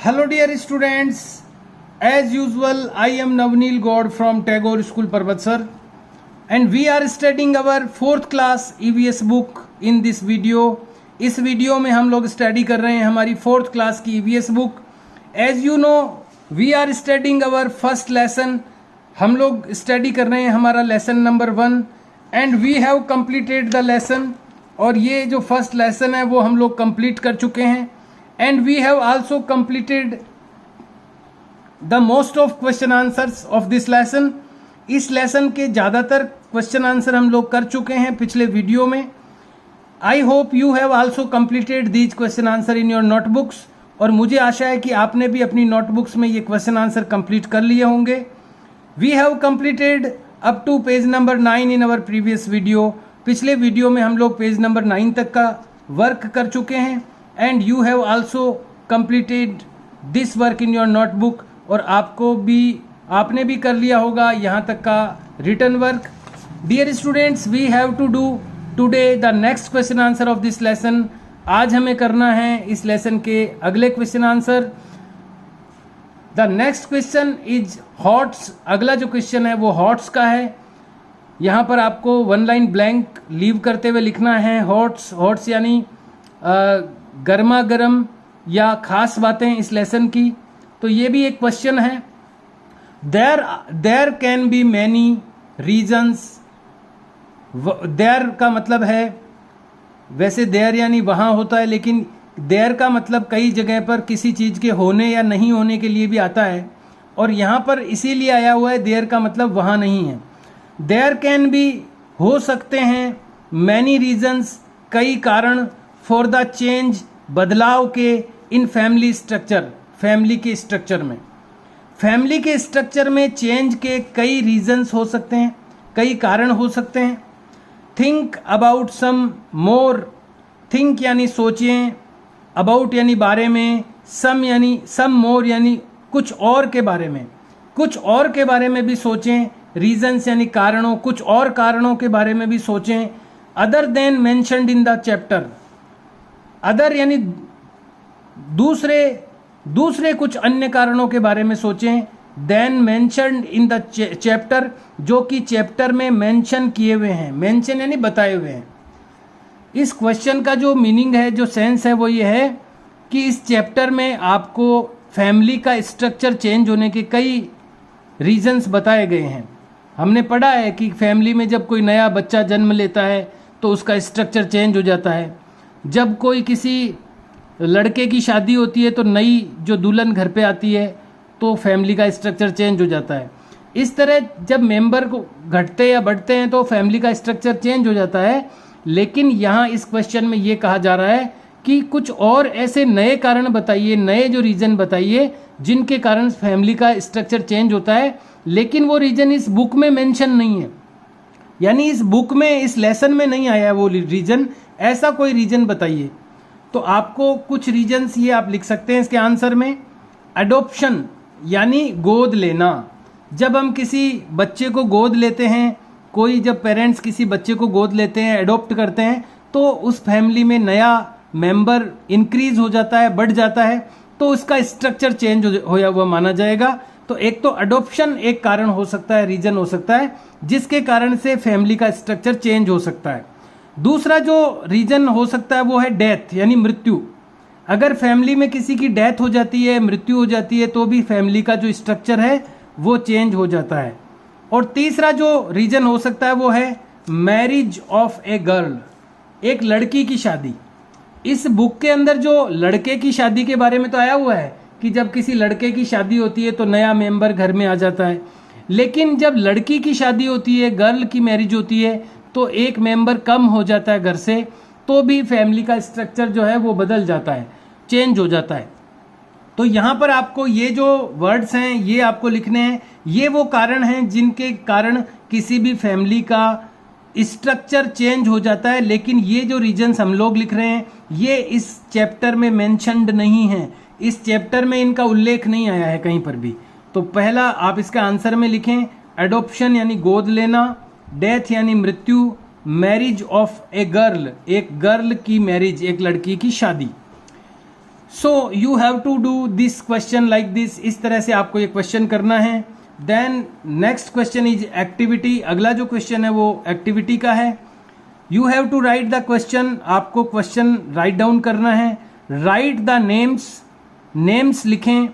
Hello dear students, as usual I am Navneel Gaud from Tagore School Parvatsar and we are studying our 4th class EVS book in this video. इस video में हम लोग study कर रहे हैं हमारी 4th class की EVS book. As you know we are studying our first lesson. हम लोग स्टडी कर रहे हैं हमारा lesson number 1 and we have completed the lesson. और ये जो फर्स्ट लेसन है वो हम लोग कंप्लीट कर चुके हैं and we have also completed the most of question answers of this lesson. इस लेसन के ज़्यादातर क्वेश्चन आंसर हम लोग कर चुके हैं पिछले वीडियो में. I hope you have also completed these question answer in your notebooks. और मुझे आशा है कि आपने भी अपनी नोटबुक्स में ये क्वेश्चन आंसर कंप्लीट कर लिए होंगे. We have completed up to page number 9 in our previous video. पिछले वीडियो में हम लोग पेज नंबर 9 तक का वर्क कर चुके हैं and you have also completed this work in your notebook. और आपने भी कर लिया होगा यहाँ तक का written work. Dear students, we have to do today the next question answer of this lesson. आज हमें करना है इस लेसन के अगले question answer. The next question is HOTS. अगला जो क्वेश्चन है वो हॉट्स का है. यहाँ पर आपको 1 लाइन ब्लैंक लीव करते हुए लिखना है हॉट्स. हॉट्स यानी गर्मा गर्म या खास बातें इस लेसन की. तो ये भी एक क्वेश्चन है. There can be many reasons. There का मतलब है, वैसे देयर यानी वहाँ होता है, लेकिन देयर का मतलब कई जगह पर किसी चीज़ के होने या नहीं होने के लिए भी आता है. और यहाँ पर इसीलिए आया हुआ है देयर का मतलब वहाँ नहीं है. देयर कैन बी हो सकते हैं मैनी रीजन्स कई कारण फॉर द चेंज बदलाव के इन फैमिली स्ट्रक्चर. फैमिली के स्ट्रक्चर में, फैमिली के स्ट्रक्चर में चेंज के कई रीजन्स हो सकते हैं, कई कारण हो सकते हैं. Think about some more. Think यानी सोचें, अबाउट यानी बारे में, सम यानी सम मोर यानी कुछ और के बारे में. कुछ और के बारे में भी सोचें. रीजन्स यानी कारणों, कुछ और कारणों के बारे में भी सोचें. Other than mentioned in the chapter. Other यानी दूसरे कुछ अन्य कारणों के बारे में सोचें. Than mentioned in the chapter, जो कि चैप्टर में मेंशन किए हुए हैं. मेंशन यानी बताए हुए हैं. इस क्वेश्चन का जो मीनिंग है, जो सेंस है, वो ये है कि इस चैप्टर में आपको फैमिली का स्ट्रक्चर चेंज होने के कई रीजन्स बताए गए हैं. हमने पढ़ा है कि फैमिली में जब कोई नया बच्चा जन्म लेता है तो उसका स्ट्रक्चर चेंज हो जाता है. जब कोई किसी लड़के की शादी होती है तो नई जो दुल्हन घर पे आती है तो फैमिली का स्ट्रक्चर चेंज हो जाता है. इस तरह जब मेंबर को घटते या बढ़ते हैं तो फैमिली का स्ट्रक्चर चेंज हो जाता है. लेकिन यहाँ इस क्वेश्चन में ये कहा जा रहा है कि कुछ और ऐसे नए कारण बताइए, नए जो रीजन बताइए जिनके कारण फैमिली का स्ट्रक्चर चेंज होता है. लेकिन वो रीजन इस बुक में मेंशन नहीं है, यानी इस बुक में, इस लेसन में नहीं आया है वो रीजन. ऐसा कोई रीजन बताइए. तो आपको कुछ रीजन्स ये आप लिख सकते हैं इसके आंसर में. अडॉप्शन यानी गोद लेना. जब हम किसी बच्चे को गोद लेते हैं, कोई जब पेरेंट्स किसी बच्चे को गोद लेते हैं, अडॉप्ट करते हैं, तो उस फैमिली में नया मेंबर इंक्रीज हो जाता है, बढ़ जाता है, तो उसका स्ट्रक्चर चेंज होया हुआ माना जाएगा. तो एक तो अडॉप्शन एक कारण हो सकता है, रीजन हो सकता है जिसके कारण से फैमिली का स्ट्रक्चर चेंज हो सकता है. दूसरा जो रीजन हो सकता है वो है डेथ यानी मृत्यु. अगर फैमिली में किसी की डेथ हो जाती है, मृत्यु हो जाती है, तो भी फैमिली का जो स्ट्रक्चर है वो चेंज हो जाता है. और तीसरा जो रीजन हो सकता है वो है मैरिज ऑफ ए गर्ल, एक लड़की की शादी. इस बुक के अंदर जो लड़के की शादी के बारे में तो आया हुआ है कि जब किसी लड़के की शादी होती है तो नया मेंबर घर में आ जाता है. लेकिन जब लड़की की शादी होती है, गर्ल की मैरिज होती है, तो एक मेंबर कम हो जाता है घर से, तो भी फैमिली का स्ट्रक्चर जो है वो बदल जाता है, चेंज हो जाता है. तो यहाँ पर आपको ये जो वर्ड्स हैं ये आपको लिखने हैं. ये वो कारण हैं जिनके कारण किसी भी फैमिली का स्ट्रक्चर चेंज हो जाता है. लेकिन ये जो रीजन्स हम लोग लिख रहे हैं ये इस चैप्टर में मेंशन्ड नहीं है. इस चैप्टर में इनका उल्लेख नहीं आया है कहीं पर भी. तो पहला आप इसका आंसर में लिखें एडॉप्शन यानी गोद लेना, डेथ यानी मृत्यु, मैरिज ऑफ ए गर्ल एक गर्ल की मैरिज, एक लड़की की शादी. So you have to do this question like this, इस तरह से आपको ये क्वेश्चन करना है। Then next question is activity, अगला जो क्वेश्चन है वो एक्टिविटी का है। You have to write the question, आपको क्वेश्चन राइट डाउन करना है। राइट द नेम्स, नेम्स लिखें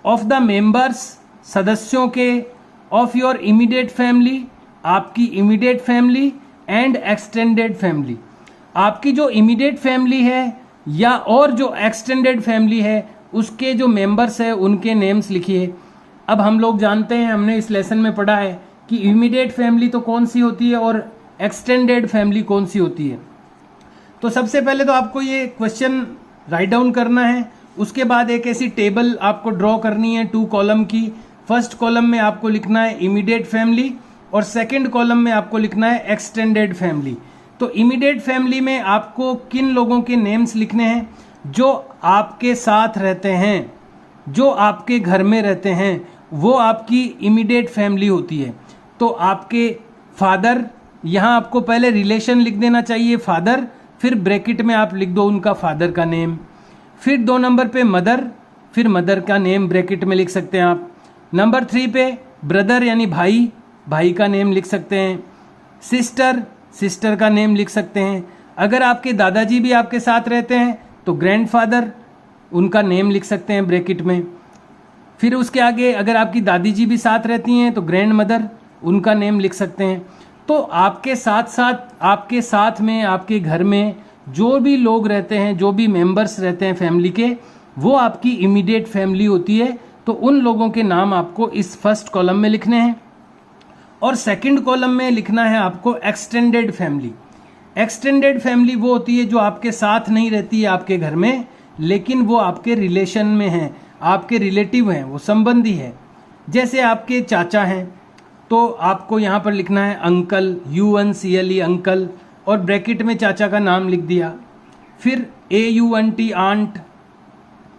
ऑफ द मेंबर्स, सदस्यों के, ऑफ योर इमीडिएट फैमिली, आपकी immediate family, and extended family, आपकी जो इमीडिएट फैमिली है या और जो एक्सटेंडेड फैमिली है उसके जो मेंबर्स है उनके नेम्स लिखिए। अब हम लोग जानते हैं, हमने इस लेसन में पढ़ा है कि इमीडिएट फैमिली तो कौन सी होती है और एक्सटेंडेड फैमिली कौन सी होती है। तो सबसे पहले तो आपको ये क्वेश्चन राइट डाउन करना है, उसके बाद एक ऐसी टेबल आपको ड्रॉ करनी है 2 कॉलम की। फर्स्ट कॉलम में आपको लिखना है इमीडिएट फैमिली और सेकंड कॉलम में आपको लिखना है एक्सटेंडेड फैमिली। तो इमीडिएट फैमिली में आपको किन लोगों के नेम्स लिखने हैं? जो आपके साथ रहते हैं, जो आपके घर में रहते हैं, वो आपकी इमीडिएट फैमिली होती है। तो आपके फादर, यहाँ आपको पहले रिलेशन लिख देना चाहिए फादर, फिर ब्रैकेट में आप लिख दो उनका फादर का नेम, फिर 2 नंबर पे मदर, फिर मदर का नेम ब्रैकेट में लिख सकते हैं आप। नंबर 3 पे ब्रदर यानी भाई, भाई का नेम लिख सकते हैं। सिस्टर, सिस्टर का नेम लिख सकते हैं। अगर आपके दादाजी भी आपके साथ रहते हैं तो ग्रैंडफादर, उनका नेम लिख सकते हैं ब्रैकेट में। फिर उसके आगे अगर आपकी दादी जी भी साथ रहती हैं तो ग्रैंड मदर, उनका नेम लिख सकते हैं। तो आपके साथ साथ, आपके साथ में, आपके घर में जो भी लोग रहते हैं, जो भी मेंबर्स रहते हैं फैमिली के, वो आपकी इमीडिएट फैमिली होती है। तो उन लोगों के नाम आपको इस फर्स्ट कॉलम में लिखने हैं और सेकंड कॉलम में लिखना है आपको एक्सटेंडेड फैमिली। एक्सटेंडेड फैमिली वो होती है जो आपके साथ नहीं रहती है आपके घर में, लेकिन वो आपके रिलेशन में है, आपके रिलेटिव हैं, वो संबंधी है। जैसे आपके चाचा हैं तो आपको यहाँ पर लिखना है अंकल, UNCLE अंकल, और ब्रैकेट में चाचा का नाम लिख दिया। फिर AUNT आंट,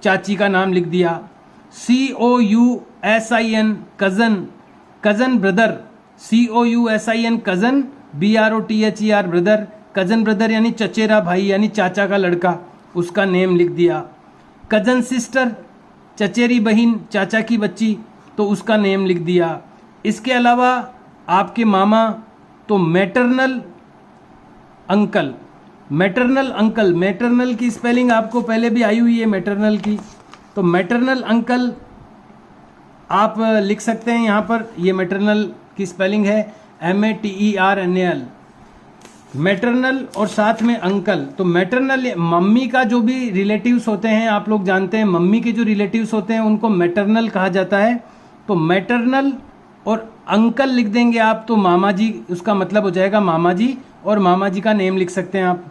चाची का नाम लिख दिया। COUSIN cousin, cousin brother, COUSIN cousin, BROTHER brother, cousin brother यानी चचेरा भाई यानी चाचा का लड़का, उसका नेम लिख दिया। कज़न सिस्टर, चचेरी बहन, चाचा की बच्ची, तो उसका नेम लिख दिया। इसके अलावा आपके मामा, तो maternal uncle, maternal uncle, maternal की स्पेलिंग आपको पहले भी आई हुई है मैटरनल की, तो मैटरनल अंकल आप लिख सकते हैं यहाँ पर। ये मैटरनल की स्पेलिंग है MATERNAL, मैटरनल और साथ में अंकल। तो मैटरनल, मम्मी का जो भी रिलेटिव्स होते हैं, आप लोग जानते हैं मम्मी के जो रिलेटिव्स होते हैं उनको मैटरनल कहा जाता है। तो मैटरनल और अंकल लिख देंगे आप तो मामा जी, उसका मतलब हो जाएगा मामा जी, और मामा जी का नेम लिख सकते हैं आप।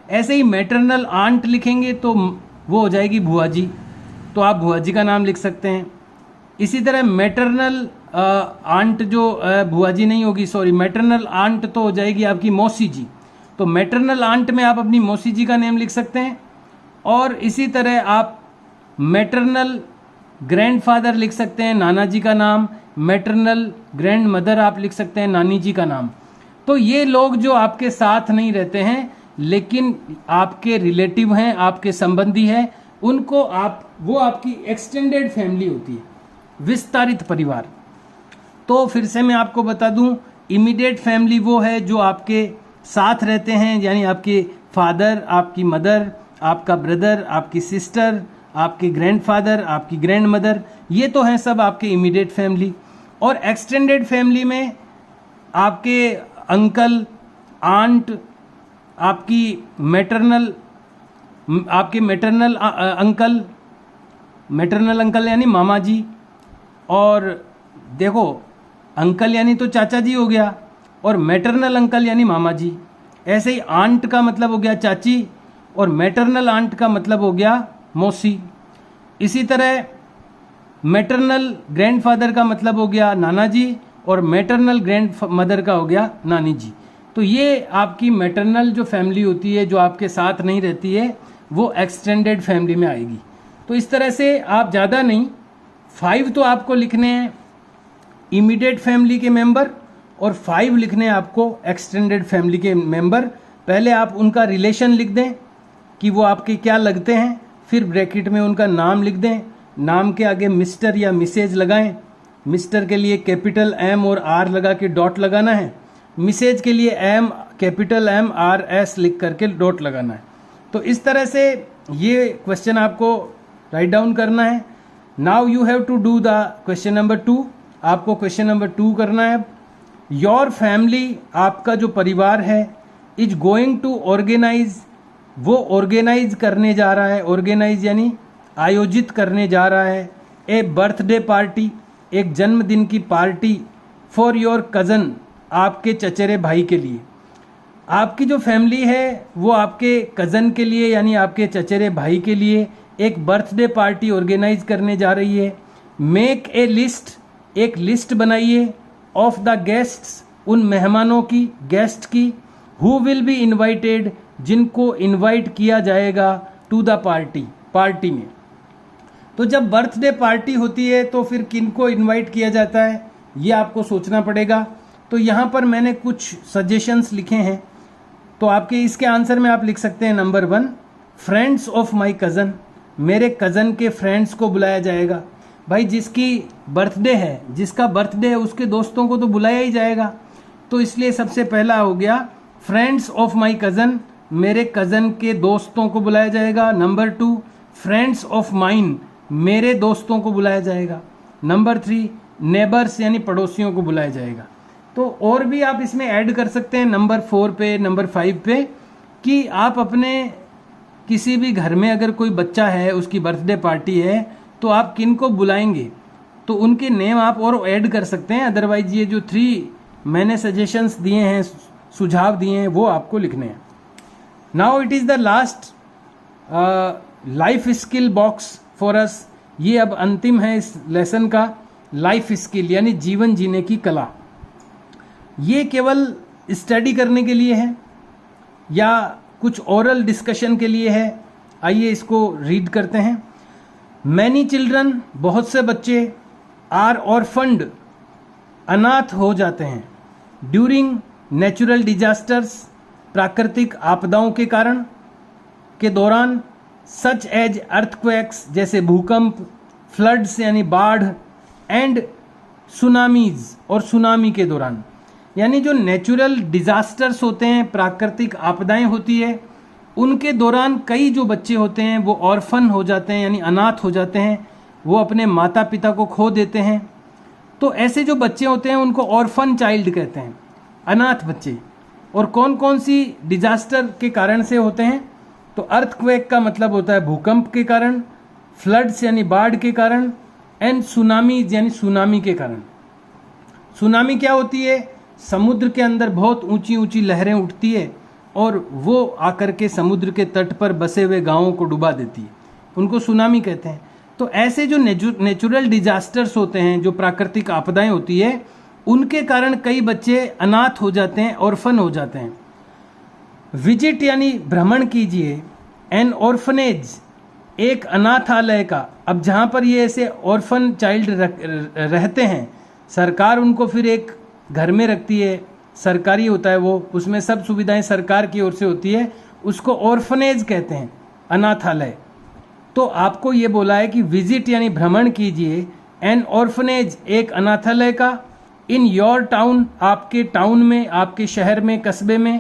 ऐसे ही मैटरनल आंट लिखेंगे तो वो हो जाएगी बुआ जी, तो आप बुआ जी का नाम लिख सकते हैं। इसी तरह मैटरनल आंट जो बुआ जी नहीं होगी, सॉरी, मैटरनल आंट तो हो जाएगी आपकी मौसी जी, तो मैटरनल आंट में आप अपनी मौसी जी का नेम लिख सकते हैं। और इसी तरह आप मैटरनल ग्रैंडफादर लिख सकते हैं, नाना जी का नाम। मैटरनल ग्रैंड मदर आप लिख सकते हैं, नानी जी का नाम। तो ये लोग जो आपके साथ नहीं रहते हैं लेकिन आपके रिलेटिव हैं, आपके संबंधी हैं, उनको आप, वो आपकी एक्सटेंडेड फैमिली होती है, विस्तारित परिवार। तो फिर से मैं आपको बता दूं, इमीडिएट फैमिली वो है जो आपके साथ रहते हैं, यानी आपके फादर, आपकी मदर, आपका ब्रदर, आपकी सिस्टर, आपके ग्रैंडफादर, आपकी ग्रैंड मदर, ये तो हैं सब आपके इमीडिएट फैमिली। और एक्सटेंडेड फैमिली में आपके अंकल, आंट, आपकी मैटरनल, आपके मैटरनल अंकल, मैटरनल अंकल यानी मामा जी, और देखो अंकल यानी तो चाचा जी हो गया, और मैटरनल अंकल यानी मामा जी। ऐसे ही आंट का मतलब हो गया चाची, और मैटरनल आंट का मतलब हो गया मौसी। इसी तरह मैटरनल ग्रैंडफादर का मतलब हो गया नाना जी, और मैटरनल ग्रैंड मदर का हो गया नानी जी। तो ये आपकी मैटरनल जो फैमिली होती है जो आपके साथ नहीं रहती है, वो एक्सटेंडेड फैमिली में आएगी। तो इस तरह से आप ज़्यादा नहीं, 5 तो आपको लिखने हैं इमीडिएट फैमिली के मेंबर, और 5 लिखने हैं आपको एक्सटेंडेड फैमिली के मेंबर। पहले आप उनका रिलेशन लिख दें कि वो आपके क्या लगते हैं, फिर ब्रैकेट में उनका नाम लिख दें, नाम के आगे मिस्टर या मिसेज लगाएं। मिस्टर के लिए कैपिटल एम और आर लगा के डॉट लगाना है, मिसेज के लिए M capital M R S लिख करके डॉट लगाना है। तो इस तरह से ये क्वेश्चन आपको राइट डाउन करना है। Now you have to do the question number 2। आपको क्वेश्चन नंबर 2 करना है। योर फैमिली, आपका जो परिवार है, इज गोइंग टू ऑर्गेनाइज, वो ऑर्गेनाइज करने जा रहा है, ऑर्गेनाइज यानी आयोजित करने जा रहा है, ए बर्थडे पार्टी, एक जन्मदिन की पार्टी, फॉर योर कज़न, आपके चचेरे भाई के लिए। आपकी जो फैमिली है वो आपके कज़न के लिए यानी आपके चचेरे भाई के लिए एक बर्थडे पार्टी ऑर्गेनाइज करने जा रही है। मेक ए लिस्ट, एक लिस्ट बनाइए, ऑफ द गेस्ट्स, उन मेहमानों की, गेस्ट की, हु विल बी इन्वाइटेड, जिनको इन्वाइट किया जाएगा, टू द पार्टी, पार्टी में। तो जब बर्थडे पार्टी होती है तो फिर किनको इन्वाइट किया जाता है ये आपको सोचना पड़ेगा। तो यहाँ पर मैंने कुछ सजेशंस लिखे हैं, तो आपके इसके आंसर में आप लिख सकते हैं number 1, friends of my cousin, मेरे कज़न के फ्रेंड्स को बुलाया जाएगा। भाई जिसकी बर्थडे है, जिसका बर्थडे है उसके दोस्तों को तो बुलाया ही जाएगा, तो इसलिए सबसे पहला हो गया फ्रेंड्स ऑफ माय कज़न, मेरे कज़न के दोस्तों को बुलाया जाएगा। नंबर 2, फ्रेंड्स ऑफ माइन, मेरे दोस्तों को बुलाया जाएगा। नंबर 3, नेबर्स यानी पड़ोसियों को बुलाया जाएगा। तो और भी आप इसमें ऐड कर सकते हैं नंबर 4 पे, नंबर 5 पे, कि आप अपने किसी भी घर में अगर कोई बच्चा है, उसकी बर्थडे पार्टी है, तो आप किन को बुलाएंगे, तो उनके नेम आप और ऐड कर सकते हैं। अदरवाइज ये जो 3 मैंने सजेशंस दिए हैं, सुझाव दिए हैं, वो आपको लिखने हैं। Now it is the last life skill box for us. ये अब अंतिम है इस लेसन का, लाइफ स्किल यानी जीवन जीने की कला। ये केवल स्टडी करने के लिए है या कुछ ओरल डिस्कशन के लिए है। आइए इसको रीड करते हैं। मैनी चिल्ड्रन, बहुत से बच्चे, आर ऑर्फन्ड, अनाथ हो जाते हैं, ड्यूरिंग नेचुरल डिजास्टर्स, प्राकृतिक आपदाओं के कारण के दौरान, सच एज अर्थक्वेक्स, जैसे भूकंप, फ्लड्स यानी बाढ़, एंड सुनामीज, और सुनामी के दौरान। यानी जो नेचुरल डिजास्टर्स होते हैं, प्राकृतिक आपदाएं होती है, उनके दौरान कई जो बच्चे होते हैं वो ऑर्फन हो जाते हैं यानी अनाथ हो जाते हैं, वो अपने माता पिता को खो देते हैं। तो ऐसे जो बच्चे होते हैं उनको ऑर्फन चाइल्ड कहते हैं, अनाथ बच्चे। और कौन कौन सी डिजास्टर के कारण से होते हैं, तो अर्थक्वेक का मतलब होता है भूकंप के कारण, फ्लड्स यानी बाढ़ के कारण, एंड सुनामी यानी सुनामी के कारण। सुनामी क्या होती है, समुद्र के अंदर बहुत ऊंची ऊंची लहरें उठती है और वो आकर के समुद्र के तट पर बसे हुए गांवों को डुबा देती है, उनको सुनामी कहते हैं। तो ऐसे जो नेचुरल डिजास्टर्स होते हैं, जो प्राकृतिक आपदाएं होती है, उनके कारण कई बच्चे अनाथ हो जाते हैं, ऑर्फन हो जाते हैं। विजिट यानी भ्रमण कीजिए, एन ऑर्फनेज, एक अनाथालय का। अब जहाँ पर ये ऐसे ऑर्फन चाइल्ड रहते हैं, सरकार उनको फिर एक घर में रखती है, सरकारी होता है वो, उसमें सब सुविधाएं सरकार की ओर से होती है, उसको ऑर्फनेज कहते हैं, अनाथालय। तो आपको ये बोला है कि विजिट यानी भ्रमण कीजिए, एन ऑर्फनेज, एक अनाथालय का, इन योर टाउन, आपके टाउन में, आपके शहर में, कस्बे में,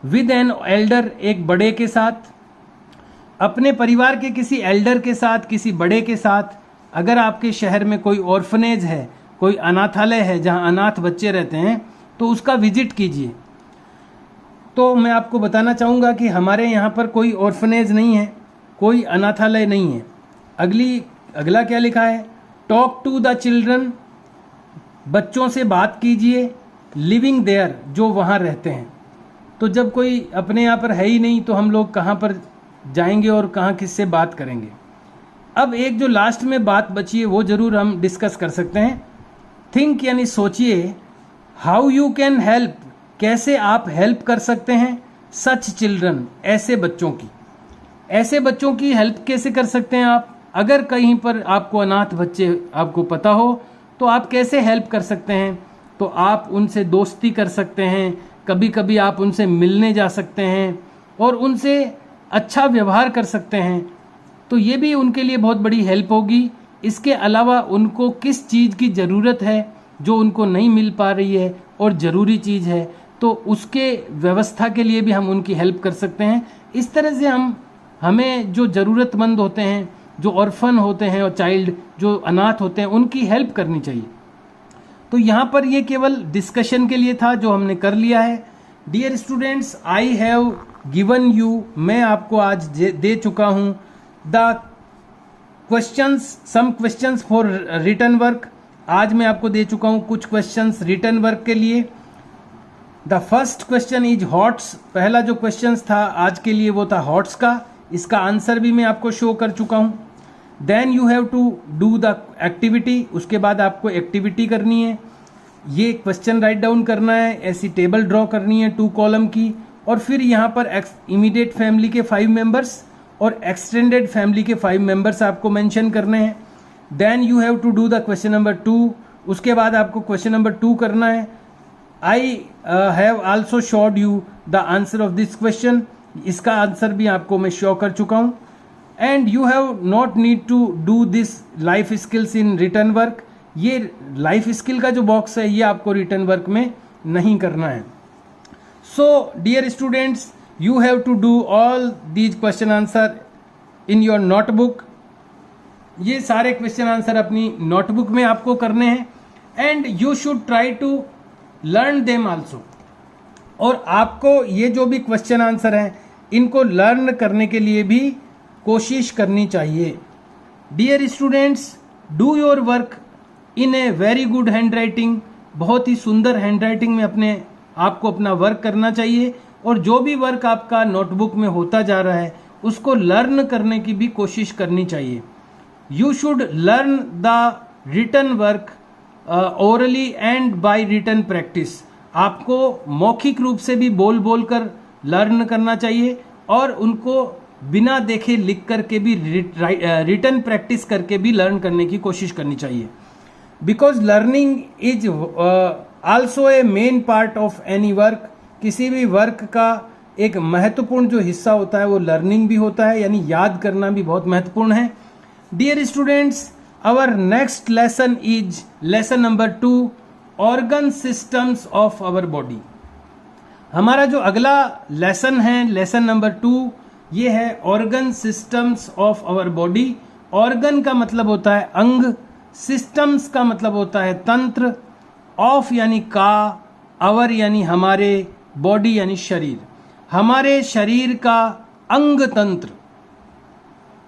विद एन एल्डर, एक बड़े के साथ, अपने परिवार के किसी एल्डर के साथ, किसी बड़े के साथ। अगर आपके शहर में कोई ऑर्फनेज है, कोई अनाथालय है जहां अनाथ बच्चे रहते हैं, तो उसका विजिट कीजिए। तो मैं आपको बताना चाहूँगा कि हमारे यहाँ पर कोई ऑर्फनेज नहीं है, कोई अनाथालय नहीं है। अगला क्या लिखा है, टॉक टू द चिल्ड्रन, बच्चों से बात कीजिए, लिविंग देयर, जो वहाँ रहते हैं। तो जब कोई अपने यहाँ पर है ही नहीं तो हम लोग कहाँ पर जाएंगे और कहाँ किससे बात करेंगे। अब एक जो लास्ट में बात बची है वो ज़रूर हम डिस्कस कर सकते हैं। थिंक यानी सोचिए, हाउ यू कैन हेल्प, कैसे आप हेल्प कर सकते हैं, सच चिल्ड्रन, ऐसे बच्चों की। ऐसे बच्चों की हेल्प कैसे कर सकते हैं आप, अगर कहीं पर आपको अनाथ बच्चे आपको पता हो तो आप कैसे हेल्प कर सकते हैं। तो आप उनसे दोस्ती कर सकते हैं, कभी कभी आप उनसे मिलने जा सकते हैं और उनसे अच्छा व्यवहार कर सकते हैं। तो ये भी उनके लिए बहुत बड़ी हेल्प होगी। इसके अलावा उनको किस चीज़ की ज़रूरत है जो उनको नहीं मिल पा रही है और ज़रूरी चीज़ है, तो उसके व्यवस्था के लिए भी हम उनकी हेल्प कर सकते हैं। इस तरह से हमें जो ज़रूरतमंद होते हैं, जो ऑर्फन होते हैं और चाइल्ड जो अनाथ होते हैं, उनकी हेल्प करनी चाहिए। तो यहाँ पर ये केवल डिस्कशन के लिए था जो हमने कर लिया है। Dear students, I have given you, मैं आपको आज दे चुका हूँ the questions, some questions for written work. आज मैं आपको दे चुका हूँ कुछ क्वेश्चंस रिटन वर्क के लिए। The first question is hots, पहला जो क्वेश्चंस था आज के लिए वो था हॉट्स का, इसका आंसर भी मैं आपको शो कर चुका हूँ। Then you have to do the activity, उसके बाद आपको एक्टिविटी करनी है, ये क्वेश्चन राइट डाउन करना है, ऐसी टेबल ड्रॉ करनी है 2 कॉलम की, और फिर यहाँ पर इमीडिएट फैमिली के 5 मेंबर्स और एक्सटेंडेड फैमिली के 5 मेंबर्स आपको मेंशन करने हैं। Then you have to do the question number 2, उसके बाद आपको क्वेश्चन नंबर 2 करना है। I have also showed you the answer of this question, इसका आंसर भी आपको मैं शो कर चुका हूँ। And you have not need to do this life skills in return work, ये लाइफ स्किल का जो बॉक्स है ये आपको रिटर्न वर्क में नहीं करना है। So dear students, you have to do all these question answer in your notebook, ये सारे क्वेश्चन आंसर अपनी नोटबुक में आपको करने हैं। And you should try to learn them also, और आपको ये जो भी क्वेश्चन आंसर हैं इनको लर्न करने के लिए भी कोशिश करनी चाहिए। Dear students, do your work in a very good handwriting, बहुत ही सुंदर हैंड राइटिंग में आपको अपना वर्क करना चाहिए, और जो भी वर्क आपका नोटबुक में होता जा रहा है उसको लर्न करने की भी कोशिश करनी चाहिए। You should learn the written work orally and by written practice, आपको मौखिक रूप से भी बोल कर लर्न करना चाहिए, और उनको बिना देखे लिख करके भी रिटन प्रैक्टिस करके भी लर्न करने की कोशिश करनी चाहिए। Because learning is also a main part of any work, किसी भी वर्क का एक महत्वपूर्ण जो हिस्सा होता है वो लर्निंग भी होता है, यानी याद करना भी बहुत महत्वपूर्ण है। Dear students, our next lesson is lesson number 2, organ systems of our body. हमारा जो अगला लेसन है, लेसन नंबर 2, ये है organ systems of our body. Organ का मतलब होता है अंग, सिस्टम्स का मतलब होता है तंत्र, ऑफ यानी का, आवर यानी हमारे, बॉडी यानी शरीर। हमारे शरीर का अंग तंत्र,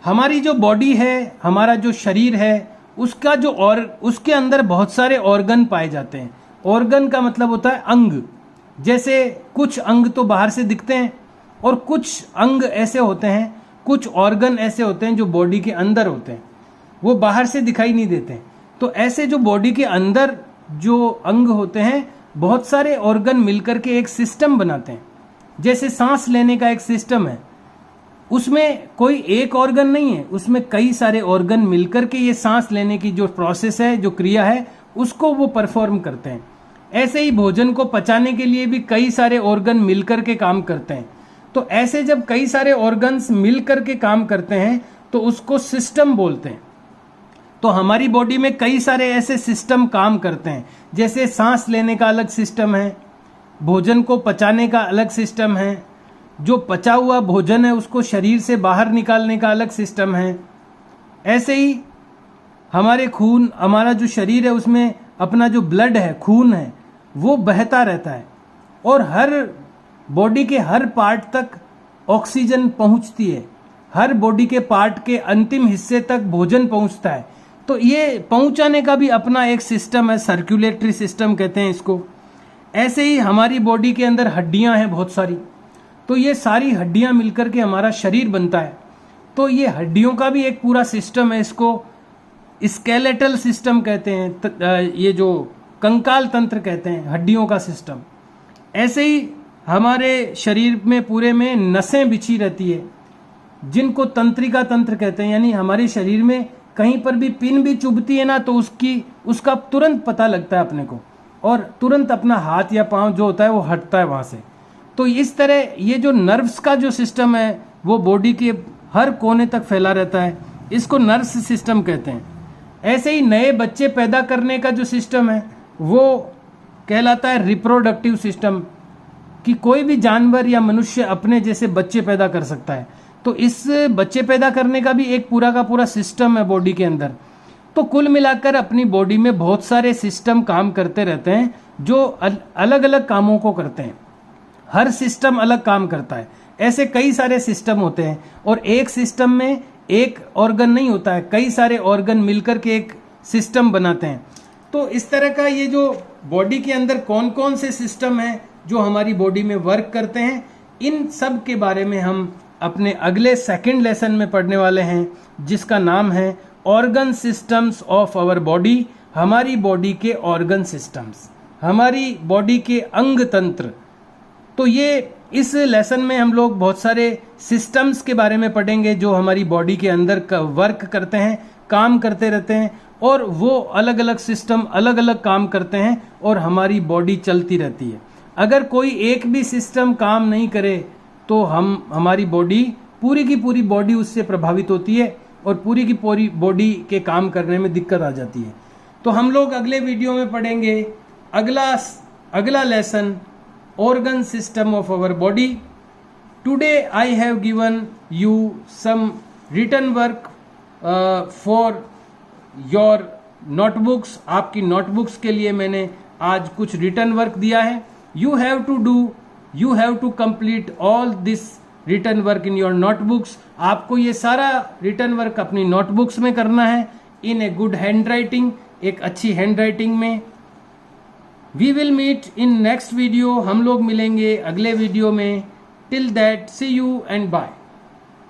हमारी जो बॉडी है, हमारा जो शरीर है, उसका जो उसके अंदर बहुत सारे ऑर्गन पाए जाते हैं। ऑर्गन का मतलब होता है अंग। जैसे कुछ अंग तो बाहर से दिखते हैं और कुछ अंग ऐसे होते हैं, कुछ ऑर्गन ऐसे होते हैं जो बॉडी के अंदर होते हैं, वो बाहर से दिखाई नहीं देते। तो ऐसे जो बॉडी के अंदर जो अंग होते हैं, बहुत सारे ऑर्गन मिलकर के एक सिस्टम बनाते हैं। जैसे सांस लेने का एक सिस्टम है, उसमें कोई एक ऑर्गन नहीं है, उसमें कई सारे ऑर्गन मिलकर के ये सांस लेने की जो प्रोसेस है, जो क्रिया है, उसको वो परफॉर्म करते हैं। ऐसे ही भोजन को पचाने के लिए भी कई सारे ऑर्गन मिलकर के काम करते हैं। तो ऐसे जब कई सारे ऑर्गन्स मिलकर के काम करते हैं तो उसको सिस्टम बोलते हैं। तो हमारी बॉडी में कई सारे ऐसे सिस्टम काम करते हैं, जैसे सांस लेने का अलग सिस्टम है, भोजन को पचाने का अलग सिस्टम है, जो पचा हुआ भोजन है उसको शरीर से बाहर निकालने का अलग सिस्टम है। ऐसे ही हमारे खून, हमारा जो शरीर है उसमें अपना जो ब्लड है, खून है, वो बहता रहता है, और हर बॉडी के हर पार्ट तक ऑक्सीजन पहुंचती है, हर बॉडी के पार्ट के अंतिम हिस्से तक भोजन पहुंचता है। तो ये पहुंचाने का भी अपना एक सिस्टम है, सर्कुलेटरी सिस्टम कहते हैं इसको। ऐसे ही हमारी बॉडी के अंदर हड्डियां हैं बहुत सारी, तो ये सारी हड्डियां मिलकर के हमारा शरीर बनता है। तो ये हड्डियों का भी एक पूरा सिस्टम है, इसको स्केलेटल सिस्टम कहते हैं, ये जो कंकाल तंत्र कहते हैं, हड्डियों का सिस्टम। ऐसे ही हमारे शरीर में पूरे में नसें बिछी रहती है, जिनको तंत्रिका तंत्र कहते हैं, यानी हमारे शरीर में कहीं पर भी पिन भी चुभती है ना, तो उसका तुरंत पता लगता है अपने को, और तुरंत अपना हाथ या पांव जो होता है वो हटता है वहाँ से। तो इस तरह ये जो नर्व्स का जो सिस्टम है वो बॉडी के हर कोने तक फैला रहता है, इसको नर्व सिस्टम कहते हैं। ऐसे ही नए बच्चे पैदा करने का जो सिस्टम है वो कहलाता है रिप्रोडक्टिव सिस्टम, कि कोई भी जानवर या मनुष्य अपने जैसे बच्चे पैदा कर सकता है। तो इस बच्चे पैदा करने का भी एक पूरा का पूरा सिस्टम है बॉडी के अंदर। तो कुल मिलाकर अपनी बॉडी में बहुत सारे सिस्टम काम करते रहते हैं जो अलग अलग कामों को करते हैं। हर सिस्टम अलग काम करता है। ऐसे कई सारे सिस्टम होते हैं और एक सिस्टम में एक ऑर्गन नहीं होता है, कई सारे ऑर्गन मिलकर के एक सिस्टम बनाते हैं। तो इस तरह का ये जो बॉडी के अंदर कौन कौन से सिस्टम हैं जो हमारी बॉडी में वर्क करते हैं, इन सब के बारे में हम अपने अगले सेकंड लेसन में पढ़ने वाले हैं, जिसका नाम है organ systems of our body. हमारी बॉडी के ऑर्गन सिस्टम्स, हमारी बॉडी के अंग तंत्र। तो ये इस लेसन में हम लोग बहुत सारे सिस्टम्स के बारे में पढ़ेंगे जो हमारी बॉडी के अंदर वर्क करते हैं, काम करते रहते हैं, और वो अलग अलग सिस्टम अलग अलग काम करते हैं और हमारी बॉडी चलती रहती है। अगर कोई एक भी सिस्टम काम नहीं करे तो हमारी बॉडी पूरी की पूरी बॉडी उससे प्रभावित होती है और पूरी की पूरी बॉडी के काम करने में दिक्कत आ जाती है। तो हम लोग अगले वीडियो में पढ़ेंगे अगला lesson, organ system of our body. Today I have given you some written work for your notebooks. आपकी नोटबुक्स के लिए मैंने आज कुछ रिटर्न वर्क दिया है। You have to complete all this written work in your notebooks. आपको ये सारा रिटर्न वर्क अपनी नोटबुक्स में करना है, in a good handwriting, एक अच्छी हैंडराइटिंग में। We will meet in next video. हम लोग मिलेंगे अगले वीडियो में। Till that, see you and bye.